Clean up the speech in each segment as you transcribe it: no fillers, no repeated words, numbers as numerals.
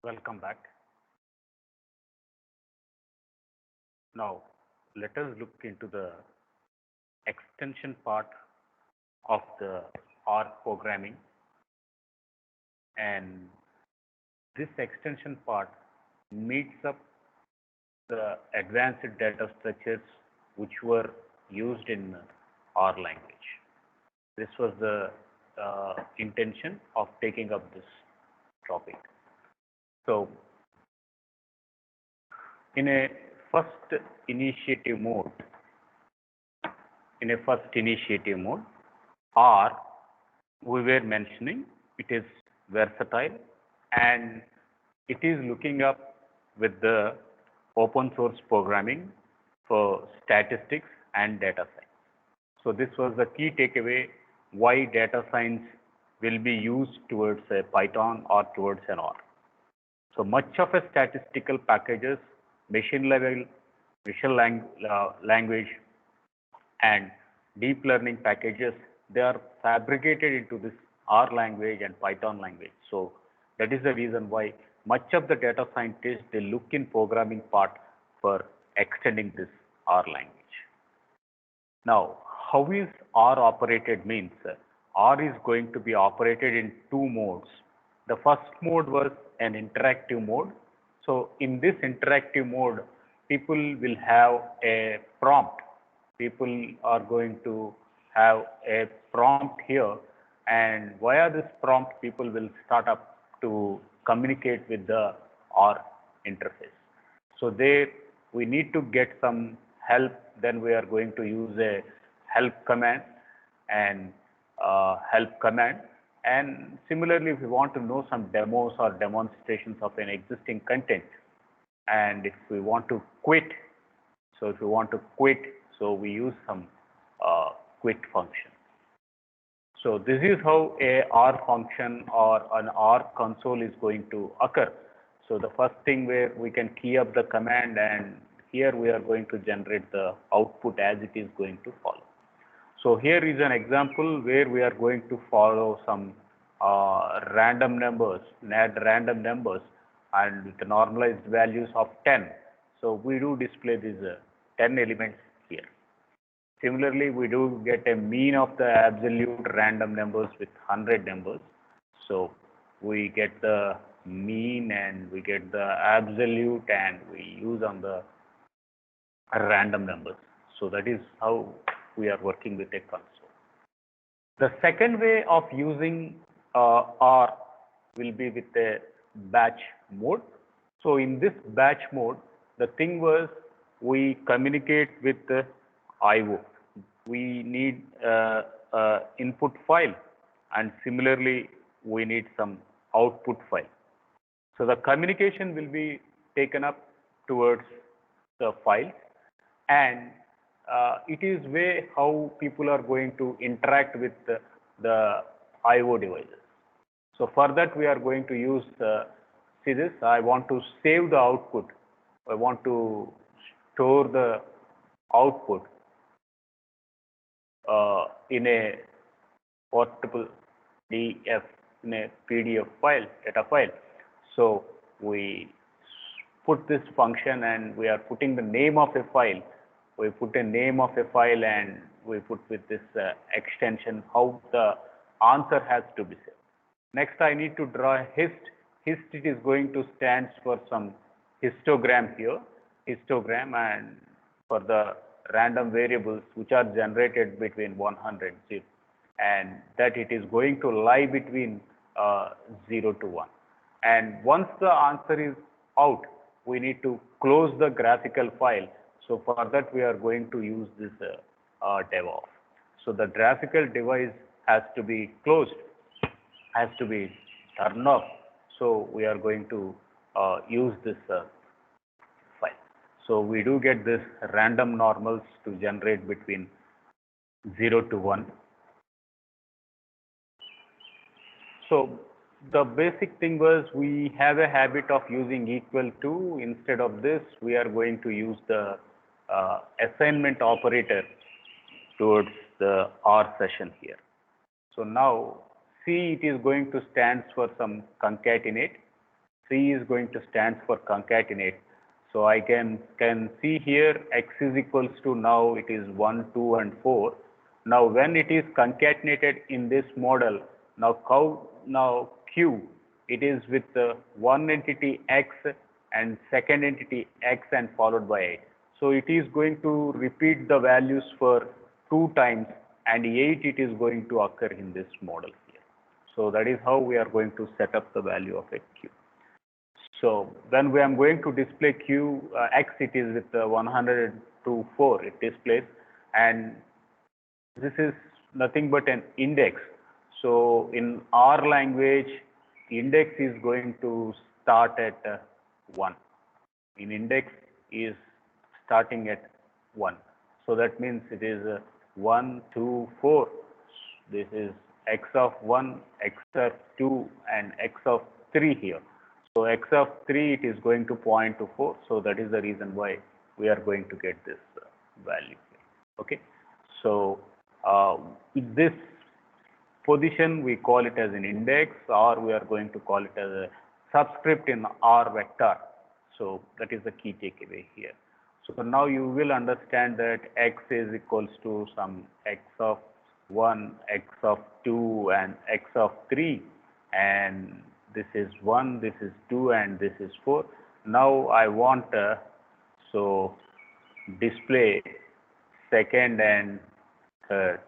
Welcome back. Now, let us look into the extension part of the R programming, and this extension part meets up the advanced data structures which were used in R language. This was the intention of taking up this topic. So, in a first initiative mode, R, we were mentioning it is versatile and it is looking up with the open source programming for statistics and data science. So this was the key takeaway why data science will be used towards a Python or towards an R. So much of a statistical packages, machine level, language, and deep learning packages, they are fabricated into this R language and Python language. So that is the reason why much of the data scientists, they look in programming part for extending this R language. Now, how is R operated means R is going to be operated in two modes. The first mode was an interactive mode. So in this interactive mode, people will have a prompt. People are going to have a prompt here, and via this prompt, people will start up to communicate with the R interface. So there we need to get some help, then we are going to use a help command and similarly, if we want to know some demos or demonstrations of an existing content, and if we want to quit, so we use some quit function. So this is how a R function or an R console is going to occur. So the first thing where we can key up the command, and here we are going to generate the output as it is going to follow. So here is an example where we are going to follow some random numbers, add random numbers, and with the normalized values of 10. So we do display these 10 elements here. Similarly, we do get a mean of the absolute random numbers with 100 numbers. So we get the mean and we get the absolute, and we use on the random numbers. So that is how we are working with a console. The second way of using R will be with a batch mode. So in this batch mode, the thing was we communicate with the IO. We need input file, and similarly we need some output file. So the communication will be taken up towards the file, and it is way how people are going to interact with the IO devices. So for that we are going to use, see this, I want to save the output. I want to store the output in a portable DF, in a PDF file, data file. So we put this function and we are putting the name of a file. We put a name of a file and we put with this extension how the answer has to be saved. Next, I need to draw a hist. Hist, it is going to stand for some histogram here, histogram, and for the random variables which are generated between 100 and 0, and that it is going to lie between 0 to 1. And once the answer is out, we need to close the graphical file. So for that we are going to use this devoff. So the graphical device has to be closed, has to be turned off. So we are going to use this file. So we do get this random normals to generate between 0 to 1. So the basic thing was we have a habit of using equal to. Instead of this, we are going to use the assignment operator towards the R session here. So now C, it is going to stand for some concatenate. C is going to stand for concatenate. So I can see here x is equals to, now it is 1, 2 and 4. Now when it is concatenated in this model, now Q, it is with one entity x and second entity x and followed by 8. So it is going to repeat the values for 2 times, and 8 it is going to occur in this model here. So that is how we are going to set up the value of a Q. So when we am going to display Q x, it is with 100 to 4 it displays, and this is nothing but an index. So in R language, index is going to start at 1. In index is starting at 1. So that means it is 1, 2, 4. This is x of 1, x of 2 and x of 3 here. So x of 3, it is going to point to 4. So that is the reason why we are going to get this value here. Okay. So in this position, we call it as an index, or we are going to call it as a subscript in R vector. So that is the key takeaway here. So now you will understand that x is equals to some x of 1, x of 2 and x of 3, and this is 1, this is 2 and this is 4. Now I want so display second and third,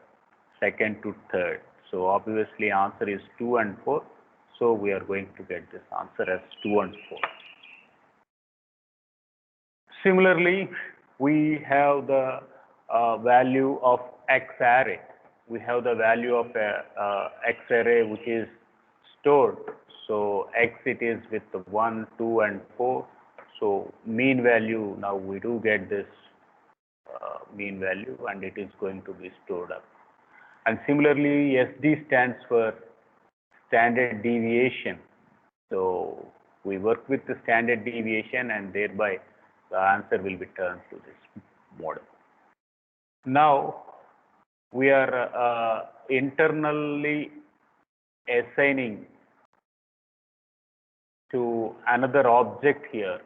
second to third. So obviously answer is 2 and 4. So we are going to get this answer as 2 and 4. Similarly, we have the value of X array. We have the value of X array which is stored. So X, it is with 1, 2 and 4. So mean value, now we do get this mean value, and it is going to be stored up. And similarly, SD stands for standard deviation. So we work with the standard deviation, and thereby the answer will be turned to this model. Now we are internally assigning to another object here.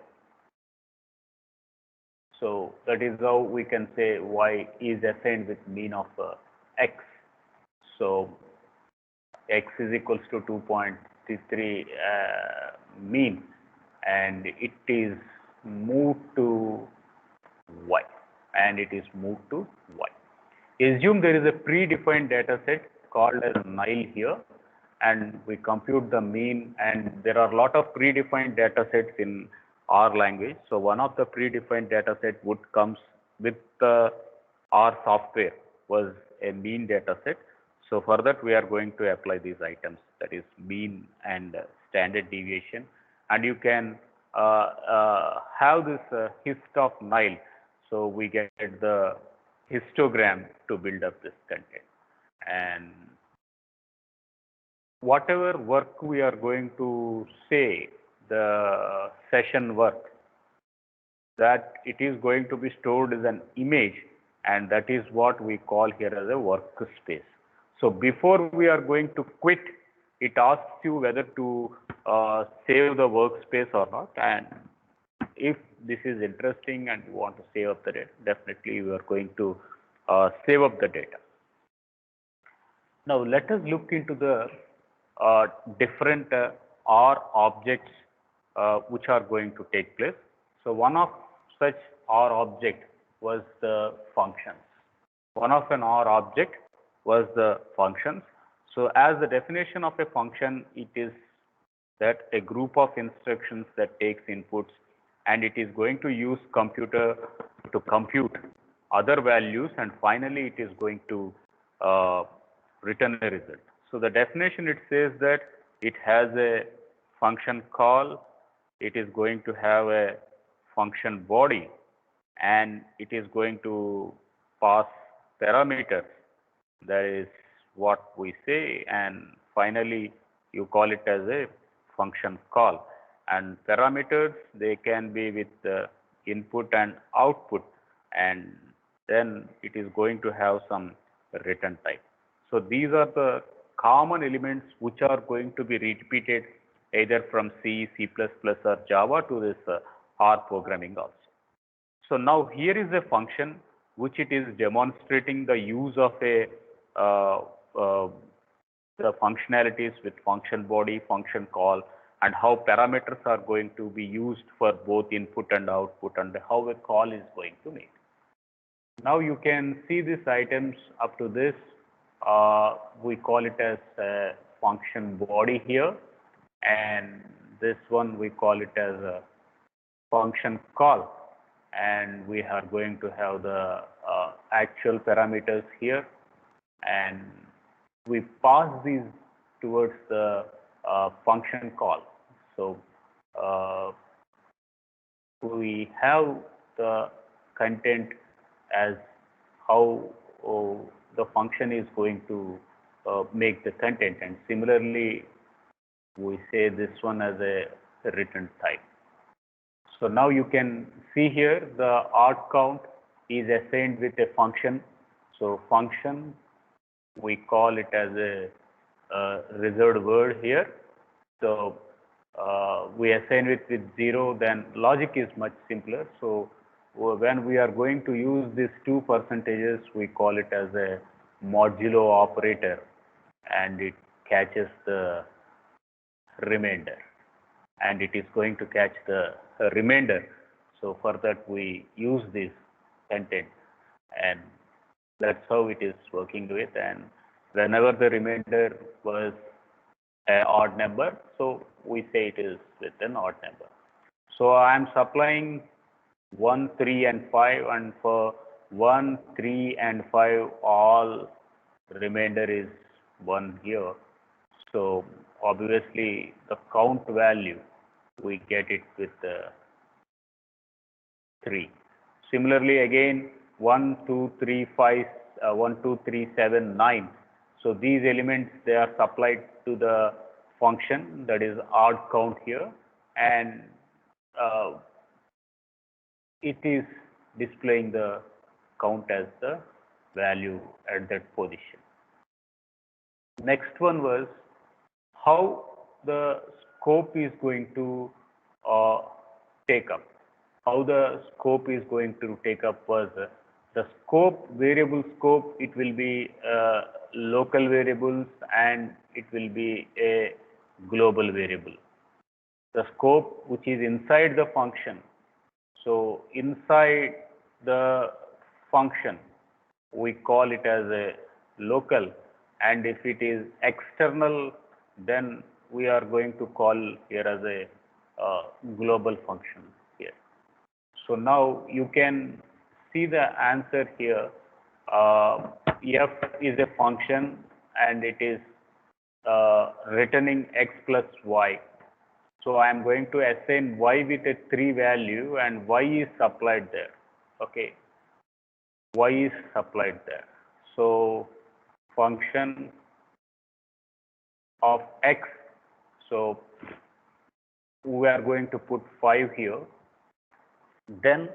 So that is how we can say y is assigned with mean of x. So x is equals to 2.33 mean, and it is moved to y, and it is moved to y. Assume there is a predefined data set called as null here, and we compute the mean, and there are a lot of predefined data sets in R language. So one of the predefined data set would comes with the R software was a mean data set. So for that we are going to apply these items, that is mean and standard deviation, and you can have this hist of null. So we get the histogram to build up this content, and whatever work we are going to say, the session work, that it is going to be stored as an image, and that is what we call here as a workspace. So before we are going to quit, it asks you whether to save the workspace or not, and if this is interesting and you want to save up the data, definitely you are going to save up the data. Now let us look into the different R objects which are going to take place. So one of such R object was the functions. One of an R object was the functions. So as the definition of a function, it is that a group of instructions that takes inputs, and it is going to use computer to compute other values, and finally it is going to return a result. So the definition, it says that it has a function call, it is going to have a function body, and it is going to pass parameters. That is what we say, and finally you call it as a function call. And parameters, they can be with input and output, and then it is going to have some return type. So these are the common elements which are going to be repeated either from C, C++ or Java to this R programming also. So now here is a function which it is demonstrating the use of a the functionalities with function body, function call, and how parameters are going to be used for both input and output, and how a call is going to make. Now you can see these items up to this. We call it as a function body here, and this one we call it as a function call, and we are going to have the actual parameters here, and we pass these towards the function call. So we have the content as how the function is going to make the content, and similarly we say this one as a return type. So now you can see here the art count is assigned with a function. So function, we call it as a reserved word here. So we assign it with 0, then logic is much simpler. So when we are going to use these two percentages, we call it as a modulo operator, and it catches the remainder, and it is going to catch the remainder. So for that we use this content, and that's how it is working with. And whenever the remainder was an odd number, so we say it is with an odd number. So I am supplying 1, 3 and 5, and for 1, 3 and 5 all remainder is 1 here. So obviously the count value we get it with 3. Similarly again 1, 2, 3, 5, 1, 2, 3, 7, 9. So these elements, they are supplied to the function, that is odd count here, and it is displaying the count as the value at that position. Next one was how the scope is going to take up. How the scope is going to take up was the scope, variable scope, it will be local variables and it will be a global variable. The scope which is inside the function. So inside the function, we call it as a local, and if it is external, then we are going to call here as a global function here. So now you can see the answer here. F is a function and it is returning x plus y. So I am going to assign y with a 3 value, and y is supplied there. Okay, y is supplied there. So function of x, so we are going to put 5 here, then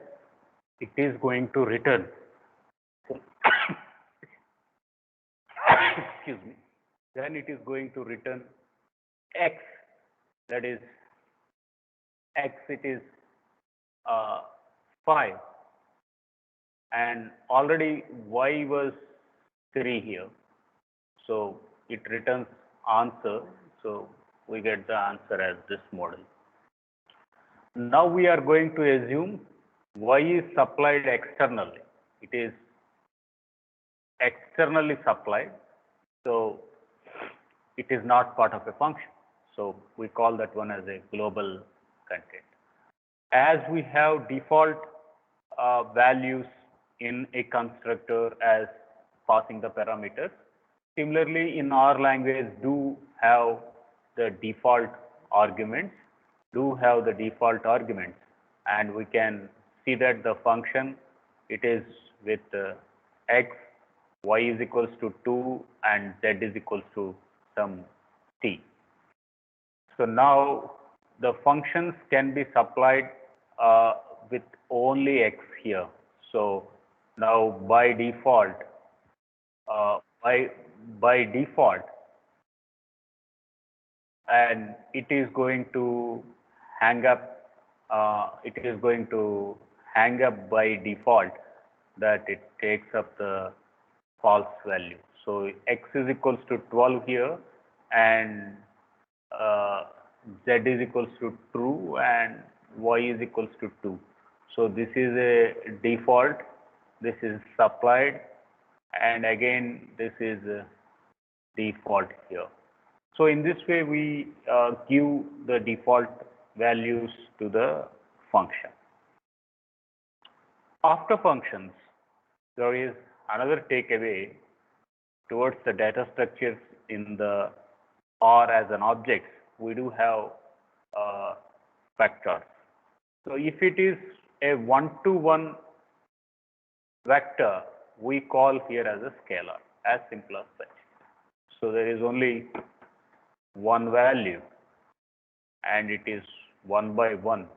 it is going to return excuse me, then it is going to return x, that is x, it is 5, and already y was 3 here, so it returns answer. So we get the answer as this model. Now we are going to assume y is supplied externally. It is externally supplied, so it is not part of a function. So we call that one as a global content. As we have default values in a constructor as passing the parameters, similarly in our language do have the default arguments, and we can see that the function, it is with x, y is equals to 2 and z is equals to some t. So now the functions can be supplied with only x here. So now by default, and it is going to hang up, it is going to hang up by default that it takes up the false value. So x is equals to 12 here, and uh, z is equals to true, and y is equals to 2. So this is a default, this is supplied, and again this is a default here. So in this way we give the default values to the function. After functions, there is another takeaway towards the data structures in the R as an object. We do have vectors. So if it is a one-to-one vector, we call here as a scalar, as simple as such. So there is only one value, and it is one by one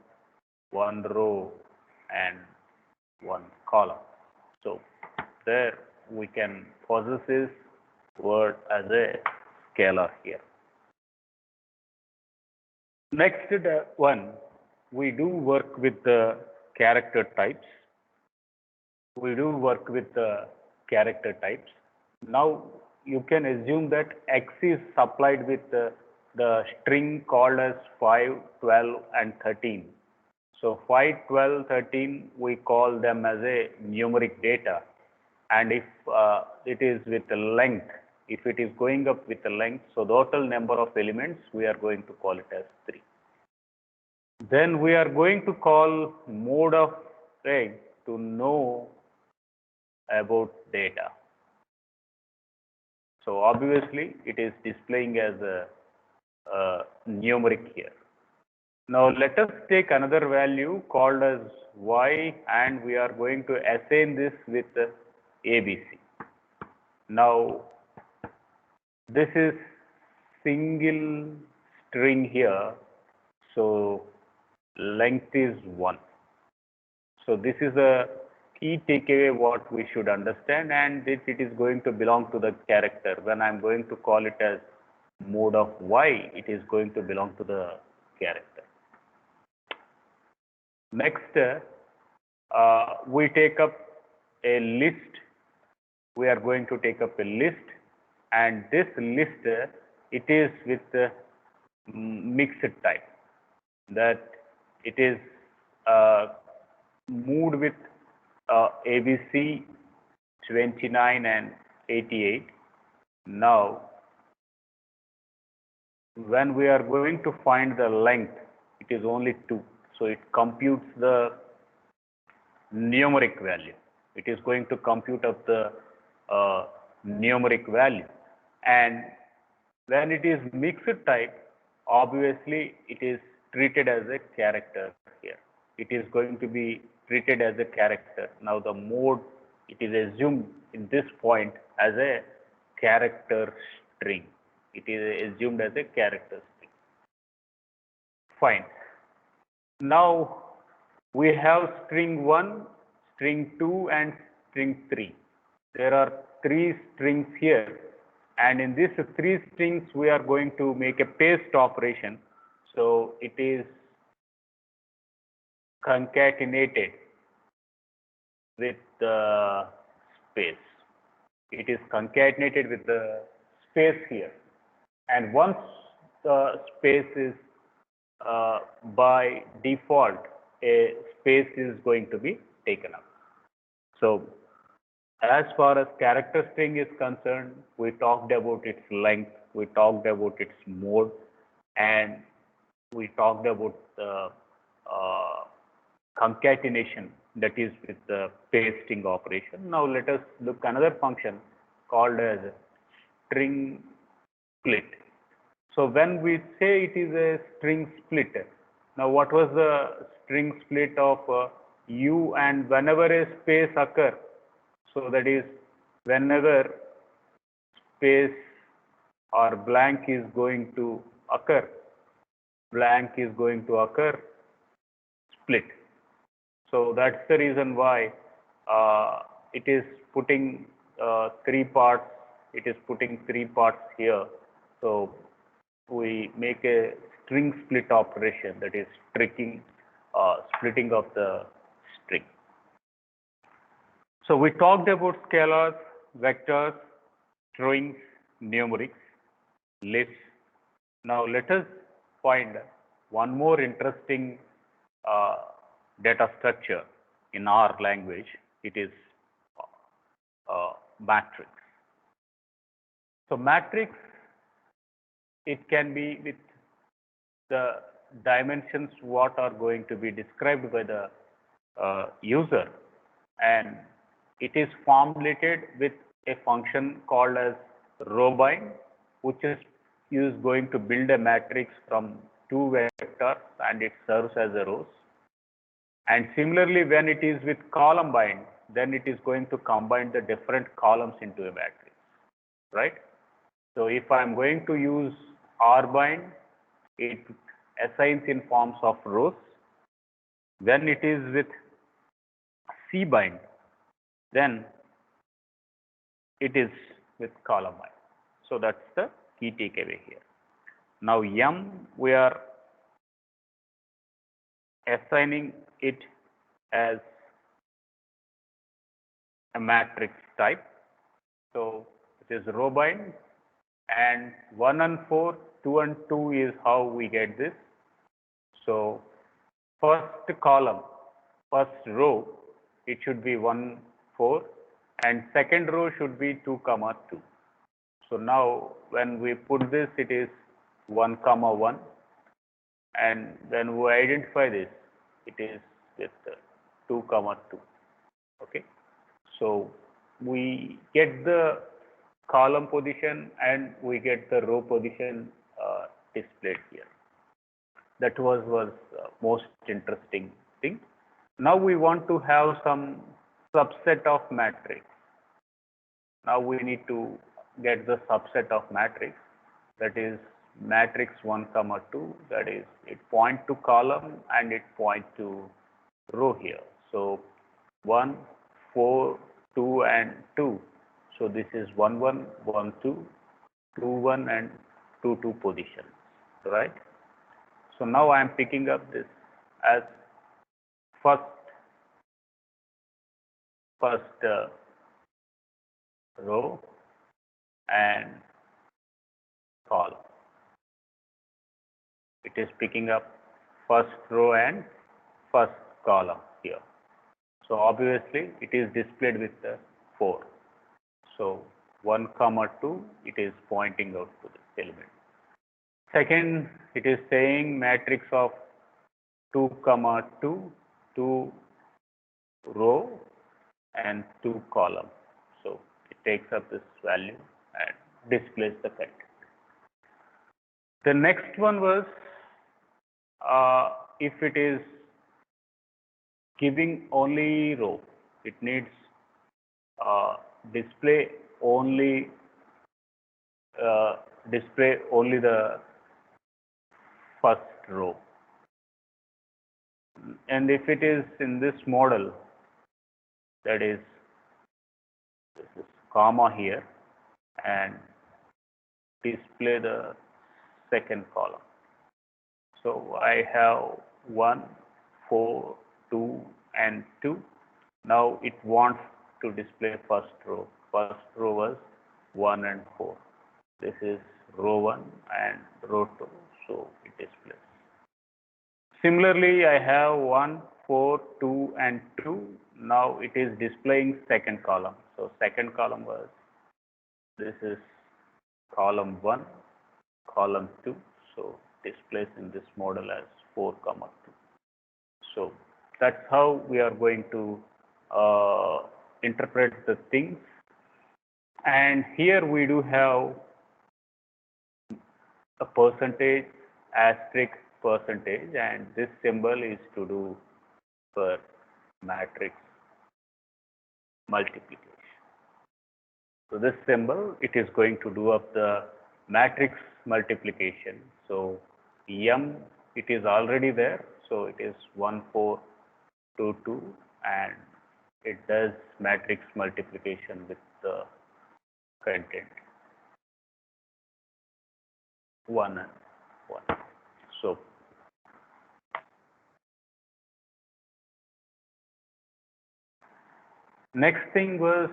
row and one column. So there we can possess this word as a scalar here. Next one, we do work with the character types. We do work with the character types. Now you can assume that X is supplied with the string called as 5, 12 and 13. So 5, 12, 13 we call them as a numeric data, and if it is with the length, if it is going up with the length, so the total number of elements we are going to call it as 3. Then we are going to call mode of array to know about data. So obviously it is displaying as a numeric here. Now let us take another value called as y, and we are going to assign this with ABC. Now this is single string here, so length is 1. So this is a key takeaway what we should understand, and it is going to belong to the character. When I am going to call it as mode of y, it is going to belong to the character. Next, we take up a list. We are going to take up a list, and this list, it is with mixed type, that it is moved with ABC 29 and 88. Now when we are going to find the length, it is only 2. So it computes the numeric value. It is going to compute up the numeric value. And when it is mixed type, obviously it is treated as a character here. It is going to be treated as a character. Now the mode, it is assumed in this point as a character string. It is assumed as a character string. Fine. Now we have string 1, string 2 and string 3. There are 3 strings here, and in these 3 strings we are going to make a paste operation. So it is concatenated with the space. It is concatenated with the space here, and once the space is by default, a space is going to be taken up. So as far as character string is concerned, we talked about its length, we talked about its mode, and we talked about the concatenation, that is with the pasting operation. Now let us look another function called as string split. So when we say it is a string split, now what was the string split of u, and whenever a space occur, so that is whenever space or blank is going to occur, split. So that's the reason why it is putting 3 parts. It is putting 3 parts here. So we make a string split operation, that is splitting of the string. So we talked about scalars, vectors, strings, numerics, lists. Now let us find one more interesting uh, data structure in our language. It is matrix. So matrix, it can be with the dimensions what are going to be described by the user, and it is formulated with a function called as rowbind, which is going to build a matrix from two vectors and it serves as a rows. And similarly, when it is with column bind, then it is going to combine the different columns into a matrix, right? So if I am going to use R bind, it assigns in forms of rows. When it is with C bind, then it is with column bind. So that's the key takeaway here. Now M, we are assigning it as a matrix type. So it is row bind, and 1 and 4, 2 and 2 is how we get this. So first column, first row, it should be 1, 4, and second row should be 2, 2. So now when we put this, it is 1, 1, and when we identify this, it is with 2, 2. Okay. So we get the column position and we get the row position displayed here. That was most interesting thing. Now we want to have some subset of matrix. Now we need to get the subset of matrix, that is matrix 1, 2, that is it point to column and it point to row here. So 1, 4, 2 and 2. So this is 1, 1, 1, 2, 2, 1 and 2, 2 position, right? So now I am picking up this as first row and column. It is picking up first row and first column here. So obviously it is displayed with the 4. So 1, 2, it is pointing out to this element. Second, it is saying matrix of 2, 2, 2 row and 2 column. So it takes up this value and displays the content. The next one was if it is giving only row, it needs display only the first row. And if it is in this model, that is this is comma here, and display the second column. So I have 1, 4, 2 and 2. Now it wants to display first row. First row was 1 and 4. This is row 1 and row 2. So it displays. Similarly, I have 1, 4, 2 and 2. Now it is displaying second column. So second column was, this is column 1, column 2. So displays in this model as 4, 2. So that's how we are going to interpret the things. And here we do have a percentage, asterisk, percentage, and this symbol is to do for matrix multiplication. So this symbol, it is going to do up the matrix multiplication. So M, it is already there. So it is 1, 4, 2, 2, and it does matrix multiplication with the content. 1 and 1. So next thing was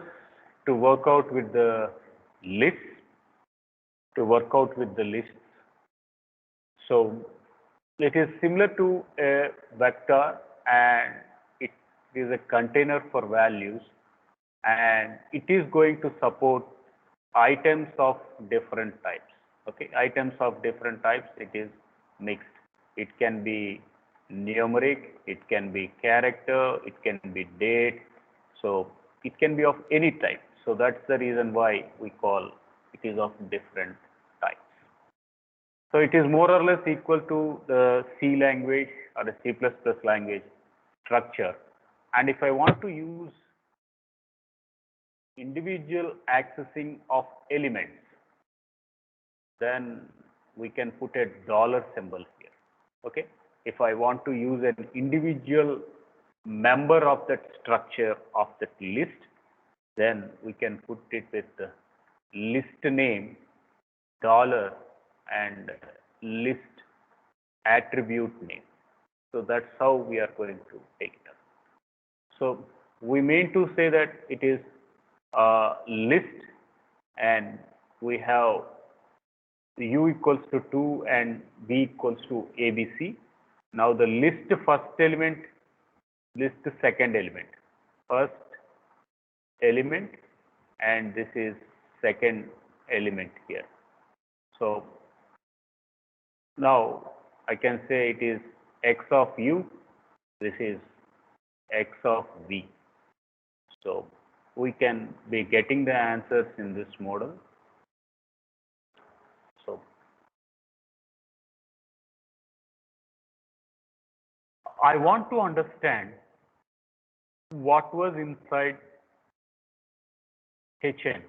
to work out with the lists, So it is similar to a vector, and it is a container for values, and it is going to support items of different types. Okay, items of different types, it is mixed. It can be numeric, it can be character, it can be date. So it can be of any type. So that's the reason why we call it is of different types. So it is more or less equal to the C language or the C++ language structure. And if I want to use individual accessing of elements, then we can put a dollar symbol here. Okay. If I want to use an individual member of that structure of that list, then we can put it with the list name, dollar, and list attribute name. So that's how we are going to take it up. So we mean to say that it is a list, and we have u equals to 2 and b equals to abc. Now the list first element, list second element. First element, and this is second element here. So now I can say it is x of u, this is x of v. So we can be getting the answers in this model. So I want to understand what was inside Hn.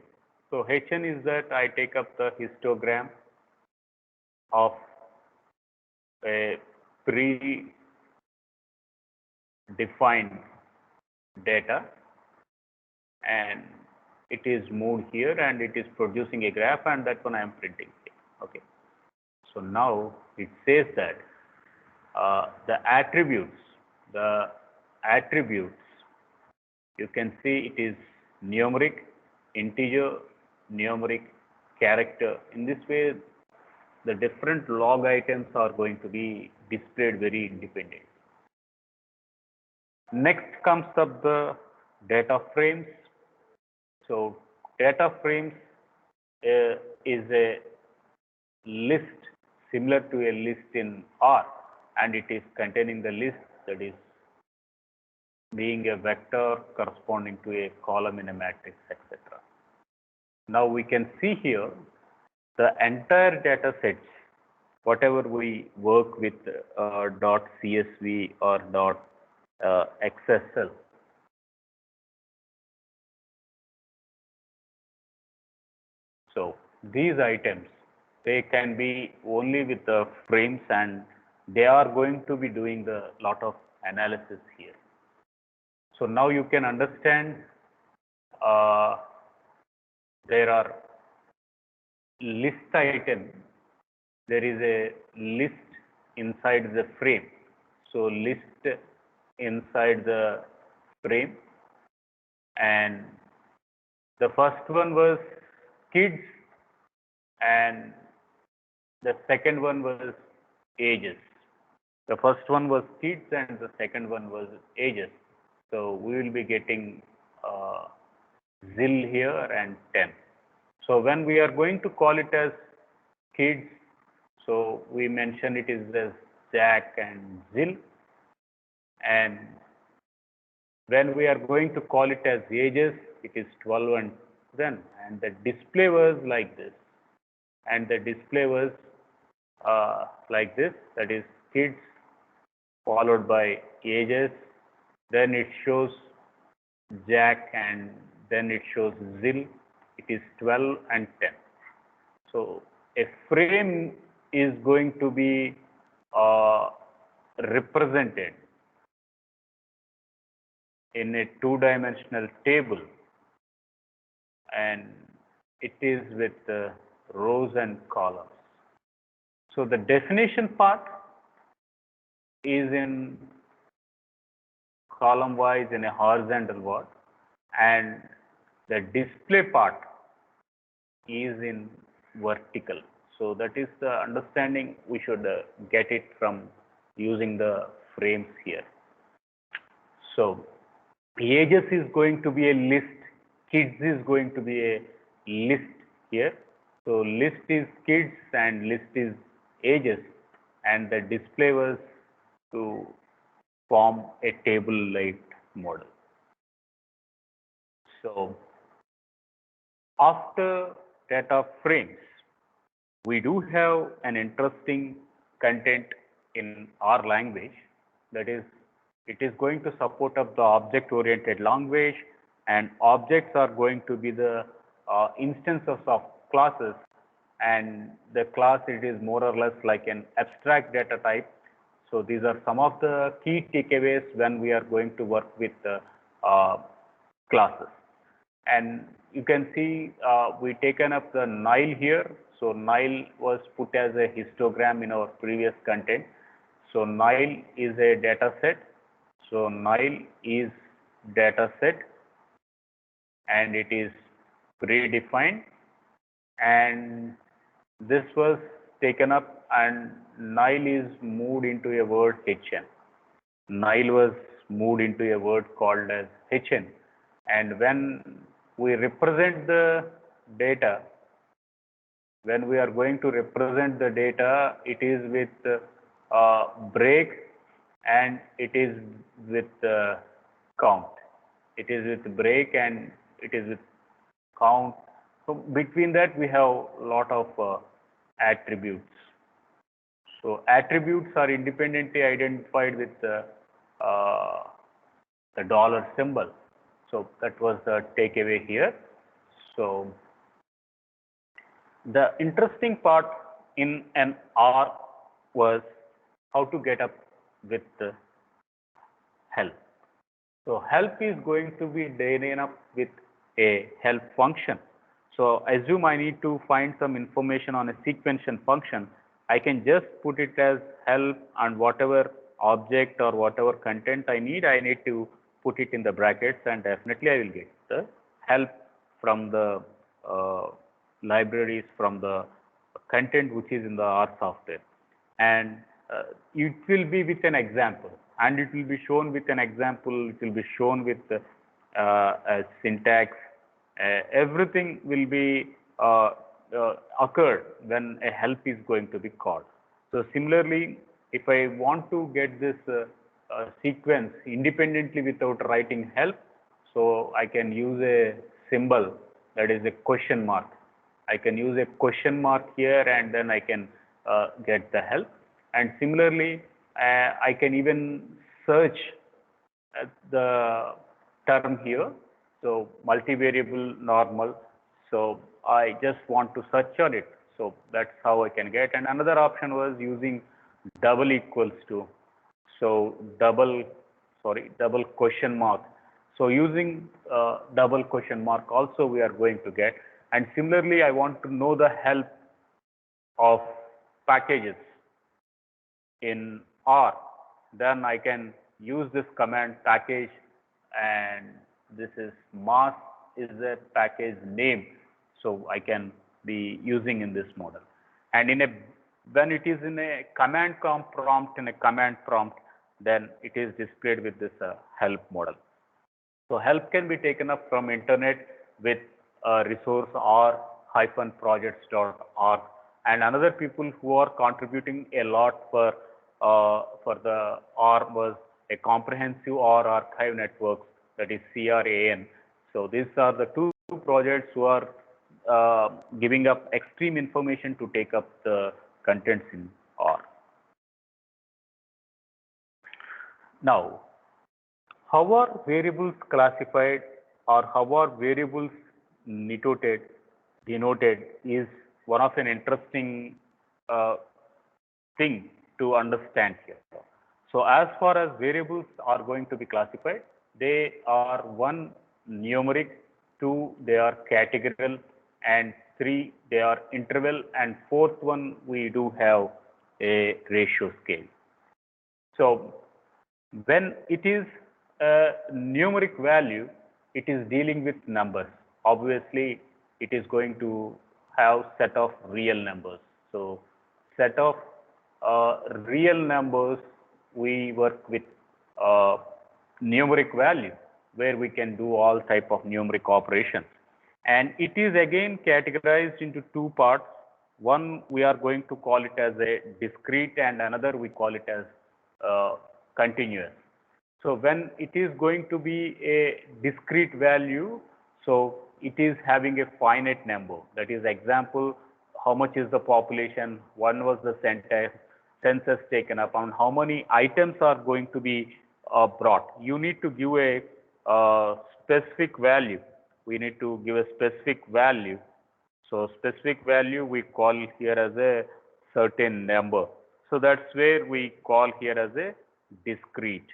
So Hn is that I take up the histogram of a predefined data, and it is moved here and it is producing a graph, and that one I am printing here. Okay. So now it says that the attributes, you can see it is numeric, integer, numeric, character. In this way, the different log items are going to be displayed very independently. Next comes up the data frames. So data frames is a list similar to a list in R, and it is containing the list, that is being a vector corresponding to a column in a matrix, etc. Now we can see here the entire data sets, whatever we work with .csv or .xsl. So these items, they can be only with the frames, and they are going to be doing the lot of analysis here. So now you can understand there are list items. There is a list inside the frame. So list inside the frame, and the first one was kids, and the second one was ages. The first one was kids and the second one was ages. So we will be getting ZIL here and 10. So when we are going to call it as kids, so we mention it is as Jack and ZIL. And when we are going to call it as ages, it is 12 and then. And the display was like this. And the display was like this, that is kids followed by ages, then it shows Jack, and then it shows ZIL. It is 12 and 10. So a frame is going to be represented in a two-dimensional table, and it is with rows and columns. So the definition part is in column wise in a horizontal word, and the display part is in vertical. So that is the understanding we should get it from using the frames here. So ages is going to be a list, kids is going to be a list here. So list is kids and list is ages, and the display was to form a table-like model. So after data frames, we do have an interesting content in our language. That is, it is going to support up the object-oriented language, and objects are going to be the instances of classes, and the class, it is more or less like an abstract data type. So these are some of the key takeaways when we are going to work with classes. And you can see we taken up the Nile here. So Nile was put as a histogram in our previous content. So Nile is a data set. So Nile is data set, and it is predefined, and this was taken up, and Nile is moved into a word HN. Nile was moved into a word called as HN, and when we represent the data, when we are going to represent the data, it is with break, and it is with count. It is with break and it is with count. So between that we have a lot of attributes. So attributes are independently identified with the dollar symbol. So that was the takeaway here. So the interesting part in an R was how to get up with the help. So help is going to be done up with a help function. So assume I need to find some information on a sequential function. I can just put it as help, and whatever object or whatever content I need to put it in the brackets, and definitely I will get the help from the libraries, from the content which is in the R software. And it will be with an example, and it will be shown with an example, it will be shown with a syntax. Everything will be occurred when a help is going to be called. So similarly, if I want to get this sequence independently without writing help, so I can use a symbol, that is a question mark. I can use a question mark here, and then I can get the help. And similarly, I can even search the term here. So multivariable normal. So I just want to search on it. So that's how I can get. And another option was using double equals to. So double question mark. So using double question mark also we are going to get. And similarly, I want to know the help of packages in R. Then I can use this command package, and this is mass is a package name. So I can be using in this model. And in a when it is in a command prompt, then it is displayed with this help model. So help can be taken up from internet with resource r-projects.org, and another people who are contributing a lot for the R was a comprehensive R archive network, that is CRAN. So these are the two projects who are giving up extreme information to take up the contents in R. Now, how are variables classified, or how are variables denoted is one of an interesting thing to understand here. So as far as variables are going to be classified, they are 1 numeric, 2 they are categorical, and 3 they are interval, and fourth one we do have a ratio scale. So when it is a numeric value, it is dealing with numbers. Obviously, it is going to have set of real numbers. So set of real numbers, we work with numeric value, where we can do all type of numeric operations. And it is again categorized into two parts. One, we are going to call it as a discrete, and another we call it as continuous. So when it is going to be a discrete value, so it is having a finite number. That is, example, how much is the population, when was the census taken up, and how many items are going to be brought. You need to give a specific value. We need to give a specific value. So specific value we call here as a certain number. So that's where we call here as a discrete.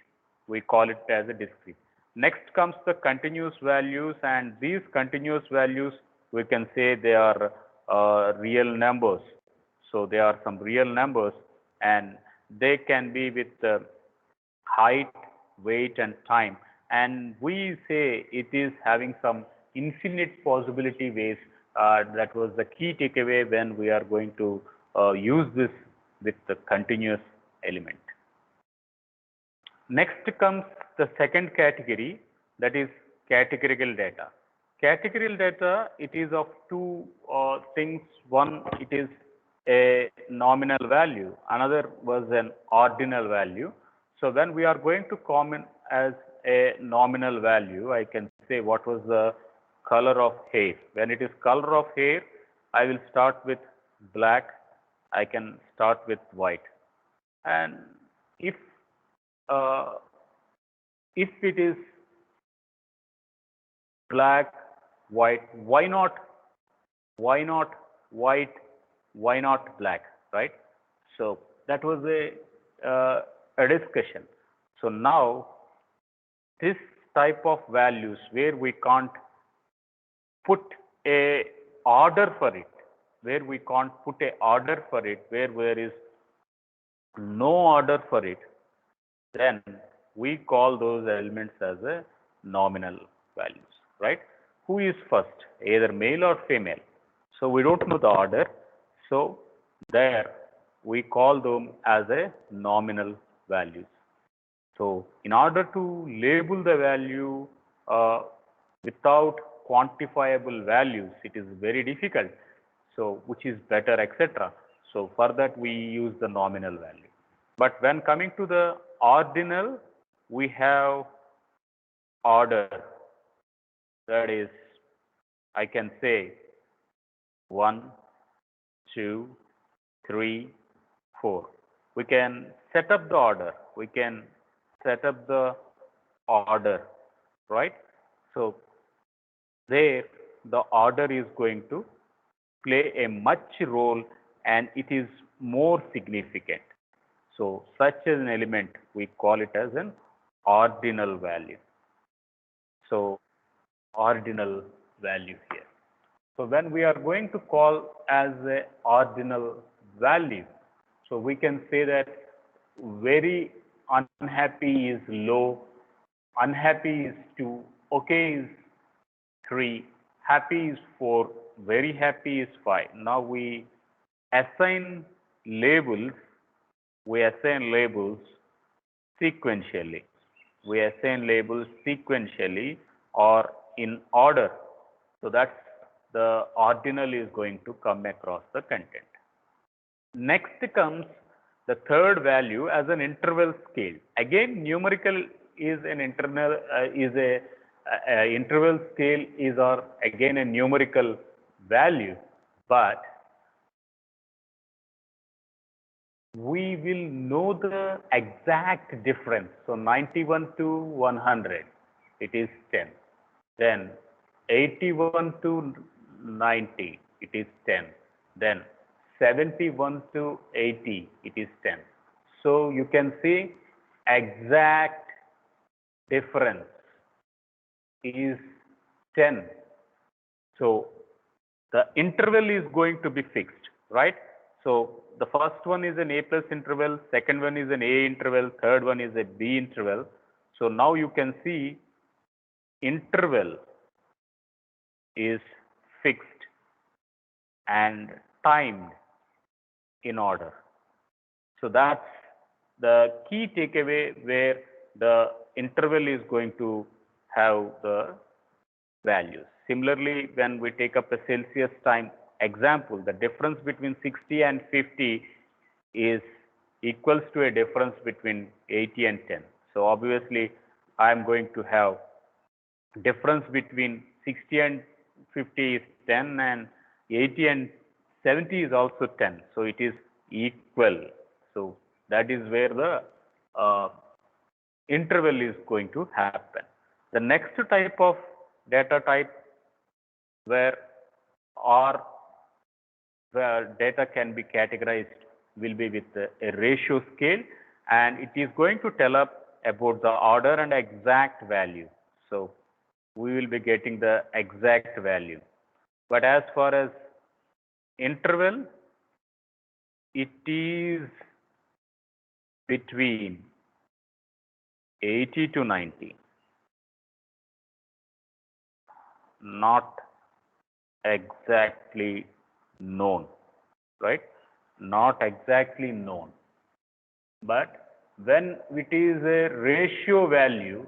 We call it as a discrete. Next comes the continuous values, and these continuous values, we can say they are real numbers. So they are some real numbers, and they can be with height, weight, and time. And we say it is having some infinite possibility ways. That was the key takeaway when we are going to use this with the continuous element. Next comes the second category, that is categorical data. Categorical data, it is of two things. One, it is a nominal value. Another was an ordinal value. So when we are going to comment as a nominal value, I can say what was the color of hair. When it is color of hair, I will start with black. I can start with white. And if it is black, white, why not white, why not black, right? So that was a discussion. So now this type of values where we can't put a order for it, where there is no order for it, then we call those elements as a nominal values, right? Who is first, either male or female? So we don't know the order. So there we call them as a nominal values. So in order to label the value without quantifiable values, it is very difficult. So which is better, etc. So for that we use the nominal value. But when coming to the ordinal, we have order. That is, I can say 1, 2, 3, 4. We can set up the order. Right? So there the order is going to play a much role, and it is more significant. So such an element, we call it as an ordinal value. So ordinal value here. So when we are going to call as a ordinal value, so we can say that very unhappy is low, unhappy is 2, okay is 3, happy is 4, very happy is 5. Now we assign labels sequentially. Or in order. So that's the ordinal is going to come across the content. Next comes the third value as an interval scale. Again, numerical is an internal interval scale is again a numerical value, but we will know the exact difference. So 91 to 100, it is 10. Then 81 to 90, it is 10. Then 71 to 80, it is 10. So you can see exact difference is 10. So the interval is going to be fixed, right? So the first one is an A plus interval, second one is an A interval, third one is a B interval. So now you can see interval is fixed and timed in order. So that's the key takeaway, where the interval is going to have the values. Similarly, when we take up a Celsius time example, the difference between 60 and 50 is equals to a difference between 80 and 10. So obviously, I am going to have difference between 60 and 50 is 10, and 80 and 70 is also 10. So it is equal. So that is where the interval is going to happen. The next type of data type where data can be categorized will be with a ratio scale, and it is going to tell us about the order and exact value. So we will be getting the exact value. But as far as interval, it is between 80 to 90, not exactly known, right? Not exactly known. But when it is a ratio value,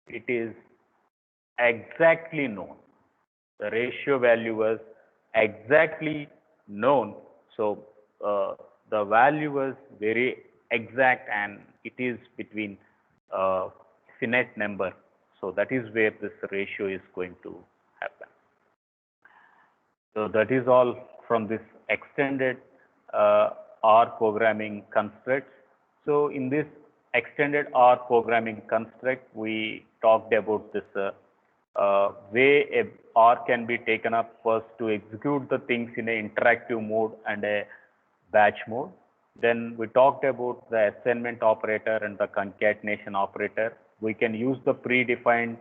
it is exactly known. The ratio value was exactly known. So the value was very exact, and it is between finite number. So that is where this ratio is going to happen. So that is all from this extended R programming constructs. So in this extended R programming construct, we talked about this way a R can be taken up first to execute the things in an interactive mode and a batch mode. Then we talked about the assignment operator and the concatenation operator. We can use the predefined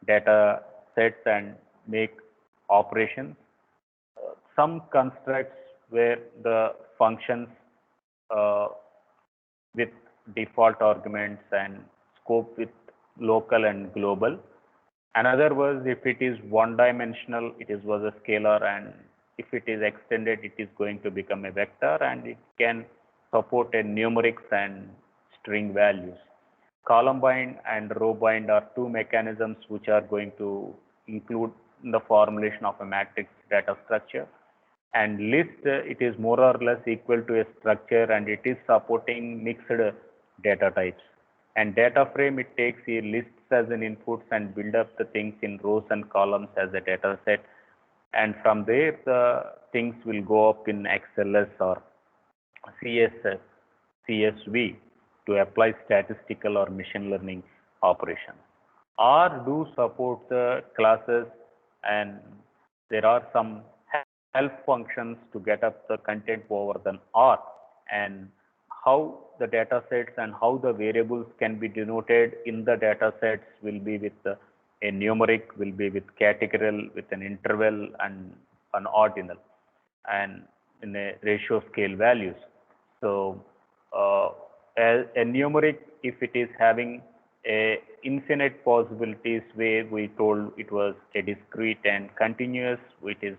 data sets and make operations. Some constructs where the functions with default arguments and scope with local and global. Another was if it is one-dimensional, was a scalar, and if it is extended, it is going to become a vector, and it can support a numerics and string values. Column bind and row bind are two mechanisms which are going to include the formulation of a matrix data structure. And list, it is more or less equal to a structure, and it is supporting mixed data types. And data frame, it takes a lists as an inputs and build up the things in rows and columns as a data set. And from there, the things will go up in XLS or CSV to apply statistical or machine learning operations. R do support the classes, and there are some help functions to get up the content over the R, and how the data sets and how the variables can be denoted in the data sets will be with a numeric, will be with categorical, with an interval and an ordinal, and in a ratio scale values. So a numeric, if it is having a infinite possibilities, where we told it was a discrete and continuous, which is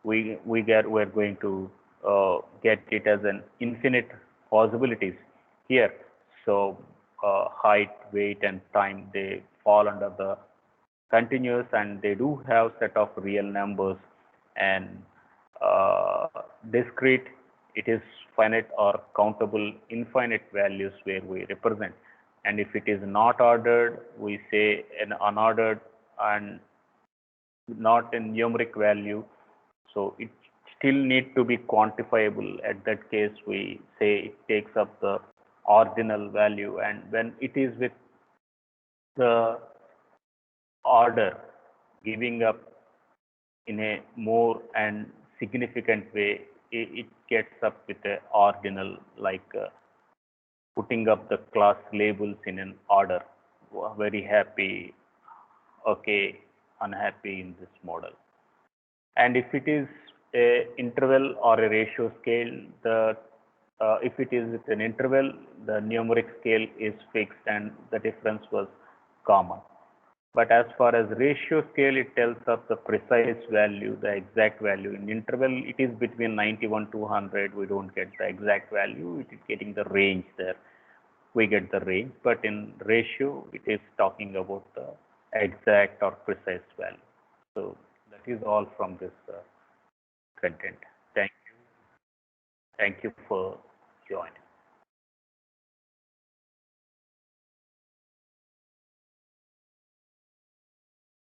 we're going to get it as an infinite possibilities here. So height, weight, and time, they fall under the continuous, and they do have set of real numbers. And discrete, it is finite or countable infinite values where we represent. And if it is not ordered, we say an unordered and not a numeric value. So it still need to be quantifiable. At that case, we say it takes up the ordinal value. And when it is with the order, giving up in a more and significant way, it gets up with a ordinal, like putting up the class labels in an order. Very happy, okay, unhappy in this model. And if it is a interval or a ratio scale, if it is with an interval, the numeric scale is fixed and the difference was common. But as far as ratio scale, it tells us the precise value, the exact value. In interval, it is between 91 to 100. We don't get the exact value. It is getting the range there. We get the range. But in ratio, it is talking about the exact or precise value. So that is all from this content. Thank you. Thank you for joining.